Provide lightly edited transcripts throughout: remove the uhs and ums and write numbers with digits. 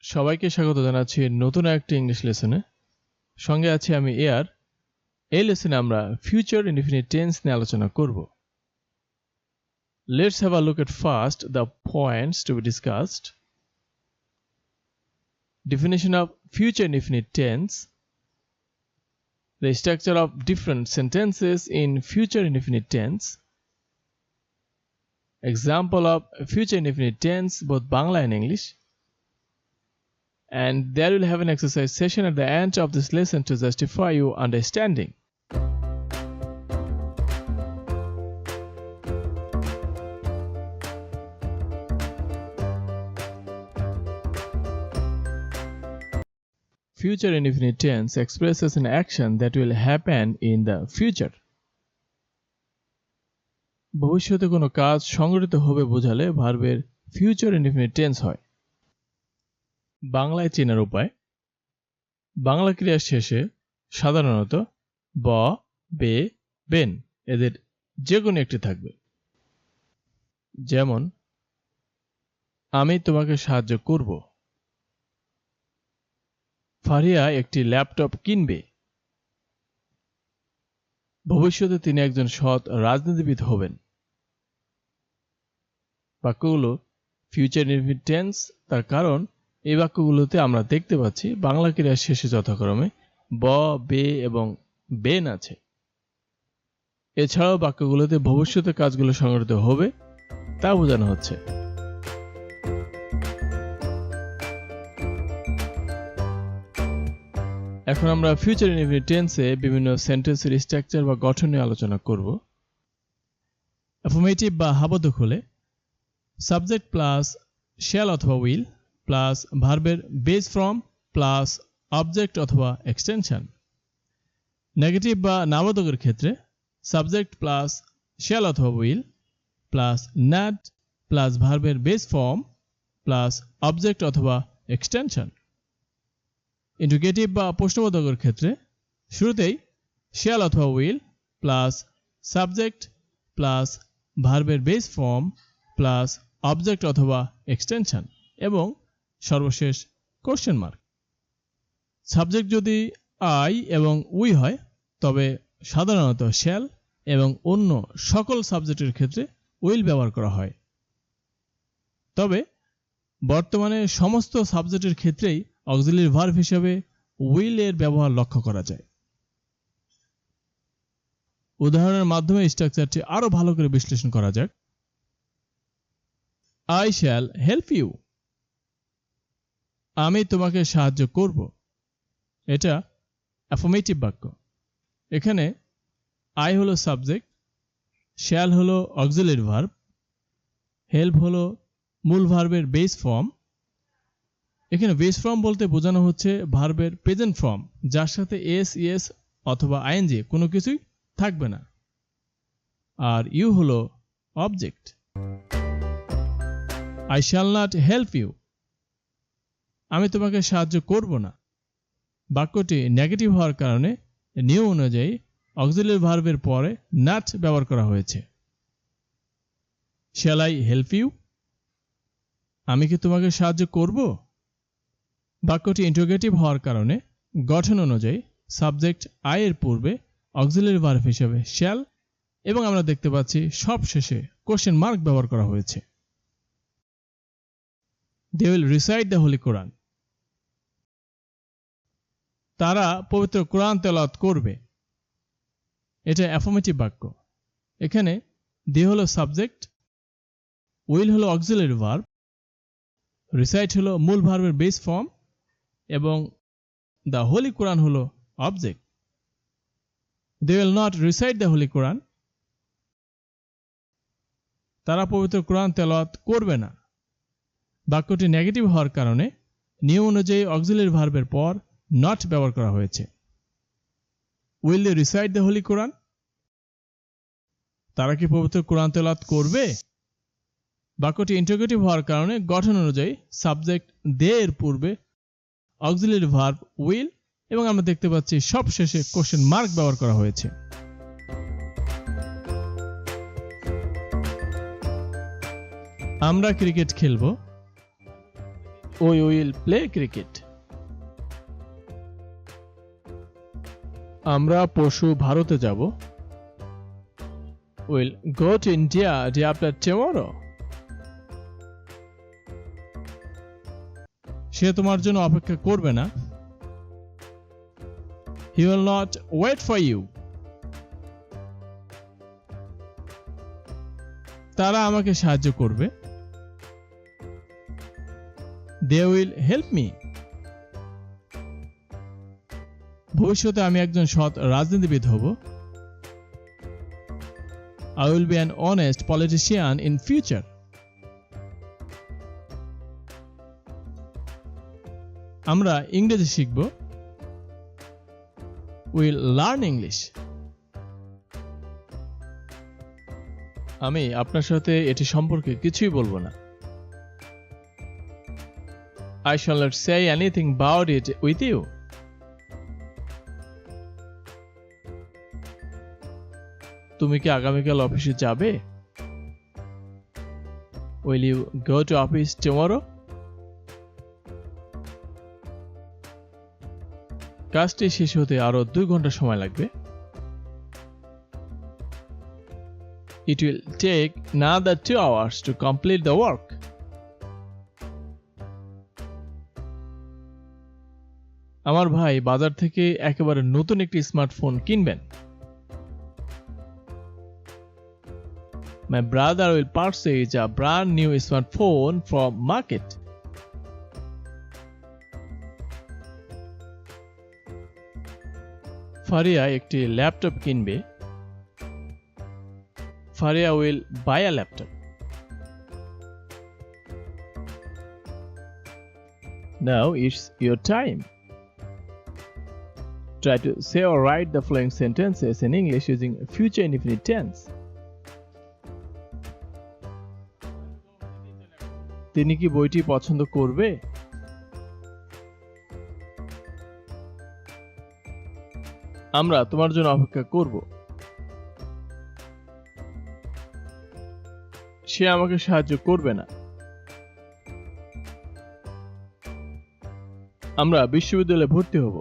সবাইকে স্বাগত জানাচ্ছি নতুন একটি ইংলিশ লেসনে। সঙ্গে আছি আমি এআর। এই লেসনে আমরা ফিউচার ইনডিফিনিট টেন্স নিয়ে আলোচনা করব। Let's have a look at first the points to be discussed. Definition of future indefinite tense. The structure of different sentences in future indefinite tense. Example of future indefinite tense, both Bangla and English. And there will have an exercise session at the end of this lesson to justify your understanding. Future indefinite tense expresses an action that will happen in the future. ভবিষ্যতে কোনো কাজ সংঘটিত হবে বোঝালে ভার্বের future indefinite tense হয়। বাংলায় চেনার উপায়: বাংলা ক্রিয়ার শেষে সাধারণত ব, বে, বেন এদের যে কোনো একটি থাকবে। যেমন, আমি তোমাকে সাহায্য করব। ফারিয়া একটি ল্যাপটপ কিনবে। ভবিষ্যতে তিনি একজন সৎ রাজনীতিবিদ হবেন। বাক্যগুলো ফিউচার ইনডিফিনিট টেন্স, তার কারণ এই বাক্যগুলোতে আমরা দেখতে পাচ্ছি বাংলা ক্রিয়ার শেষে যথাক্রমে ব, বে এবং বেন আছে। এছাড়াও বাক্যগুলোতে ভবিষ্যতে কাজগুলো সংঘটিত হবে তা বোঝানো হচ্ছে। এখন আমরা ফিউচার ইনডিফিনিট টেন্সে বিভিন্ন সেন্টেন্সের স্ট্রাকচার বা গঠন নিয়ে আলোচনা করব। অ্যাফার্মেটিভ বা হাবোধক হলে সাবজেক্ট প্লাস শ্যাল অথবা উইল প্লাস ভার্বের বেস ফর্ম প্লাস অবজেক্ট অথবা এক্সটেনশন। নেগেটিভ বা নাবোধকের ক্ষেত্রে সাবজেক্ট প্লাস শ্যাল অথবা উইল প্লাস ন্যাট প্লাস ভার্বের বেস ফর্ম প্লাস অবজেক্ট অথবা এক্সটেনশন। ইন্টিগ্রেটিভ বা প্রশ্নবোধকের ক্ষেত্রে শুরুতেই শ্যাল অথবা উইল প্লাস সাবজেক্ট প্লাস ভার্বের বেস ফর্ম প্লাস অবজেক্ট অথবা এক্সটেনশন এবং সর্বশেষ কোশ্চেন মার্ক। সাবজেক্ট যদি আই এবং উই হয় তবে সাধারণত শ্যাল এবং অন্য সকল সাবজেক্টের ক্ষেত্রে উইল ব্যবহার করা হয়। তবে বর্তমানে সমস্ত সাবজেক্টের ক্ষেত্রেই অক্সিলিয়ারি ভার্ব হিসেবে উইল এর ব্যবহার লক্ষ্য করা যায়। উদাহরণের মাধ্যমে স্ট্রাকচারটি আরো ভালো করে বিশ্লেষণ করা যাক। I shall help you. আমি তোমাকে সাহায্য করব। এটা অ্যাফার্মেটিভ বাক্য। এখানে I হলো সাবজেক্ট, shall হলো অক্সিলিয়ারি ভার্ব, হেল্প হলো মূল ভার্বের বেস ফর্ম। এখানে বেস ফর্ম বলতে বোঝানো হচ্ছে ভার্বের প্রেজেন্ট ফর্ম, যার সাথে এস, ইএস অথবা আইএনজি কোনো কিছুই থাকবে না। আর ইউ হলো object. I shall not help you. আমি তোমাকে সাহায্য করব না। বাক্যটি নেগেটিভ হওয়ার কারণে নিয়ম অনুযায়ী অক্সিলিয়ারি ভার্বের পরে not ব্যবহার করা হয়েছে। Shall I help you? আমি কি তোমাকে সাহায্য করব? বাক্যটি ইন্টারোগেটিভ হওয়ার কারণে গঠন অনুযায়ী সাবজেক্ট আই এর পূর্বে অক্সিলিয়ারি ভার্ব হিসেবে shall এবং আমরা দেখতে পাচ্ছি সব শেষে কোশ্চেন মার্ক ব্যবহার করা হয়েছে। They will recite the Holy Quran. তারা পবিত্র কোরআন তেলাওয়াত করবে। এটা অ্যাফার্মেটিভ বাক্য। এখানে they হলো সাবজেক্ট, will হলো অক্সিলিয়ারি ভার্ব, recite হলো মূল ভার্বের বেস ফর্ম এবং the Holy Quran হলো object. They will not recite the Holy Quran. তারা পবিত্র কোরআন তেলাওয়াত করবে না। বাক্যটি নেগেটিভ হওয়ার কারণে নিয়ম অনুযায়ী অক্সিলিয়ারি ভার্বের পর নট ব্যবহার করা হয়েছে। Will they recite the holy Quran? তারা কি পবিত্র কোরআন তেলাওয়াত করবে? বাক্যটি ইন্টারোগেটিভ হওয়ার কারণে গঠন অনুযায়ী সাবজেক্ট দে এর পূর্বে অক্সিলিয়ারি ভার্ব উইল এবং আমরা দেখতে পাচ্ছি সব শেষে কোশ্চেন মার্ক ব্যবহার করা হয়েছে। আমরা ক্রিকেট খেলব। We will play cricket. আমরা পরশু ভারতে যাব. We'll go to India day after tomorrow. সে তোমার জন্য অপেক্ষা করবে না. He will not wait for you. তারা আমাকে সাহায্য করবে. They will help me. ভবিষ্যতে আমি একজন সৎ রাজনীতিবিদ হব. I will be an honest politician in future. আমরা ইংরেজি শিখব. We'll learn English. আমি আপনার সাথে এটি সম্পর্কে কিছুই বলবো না. I shall not say anything about it with you. তুমি কি আগামীকাল অফিসে যাবে? Will you go to office tomorrow? কাজটি শেষ হতে আরো 2 ঘন্টা সময় লাগবে. It will take another 2 hours to complete the work. আমার ভাই বাজার থেকে একেবারে নতুন একটি স্মার্টফোন কিনবেন. My brother will purchase a brand new smartphone from market. Faria একটি ল্যাপটপ কিনবে. Faria will buy a laptop. Now it's your time. Try to say or write the following sentences in English using future indefinite tense. তিনি কি বইটি পছন্দ করবে? আমরা তোমার জন্য অপেক্ষা করব. সে আমাকে সাহায্য করবে না. আমরা বিশ্ববিদ্যালয়ে ভর্তি হব.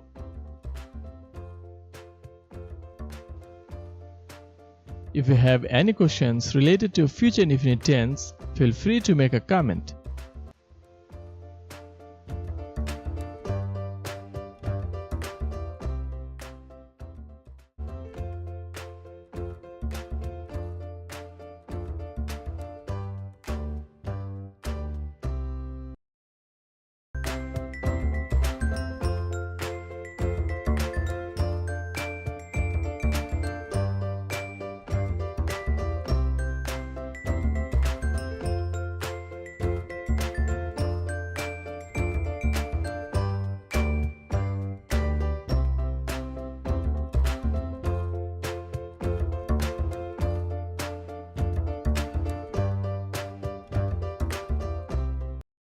If you have any questions related to future indefinite tense, feel free to make a comment.